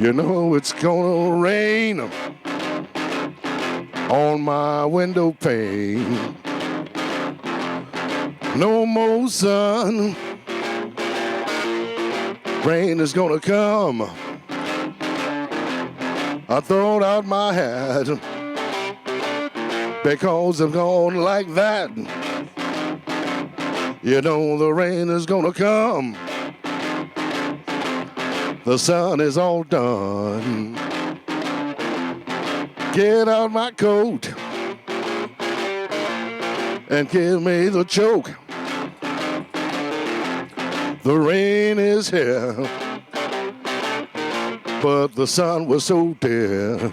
You know it's gonna rain on my window pane. No more sun. Rain is gonna come. I throw out my hat because I'm gone like that. You know the rain is gonna come. The sun is all done. Get out my coat and give me the choke. The rain is here, but the sun was so dear.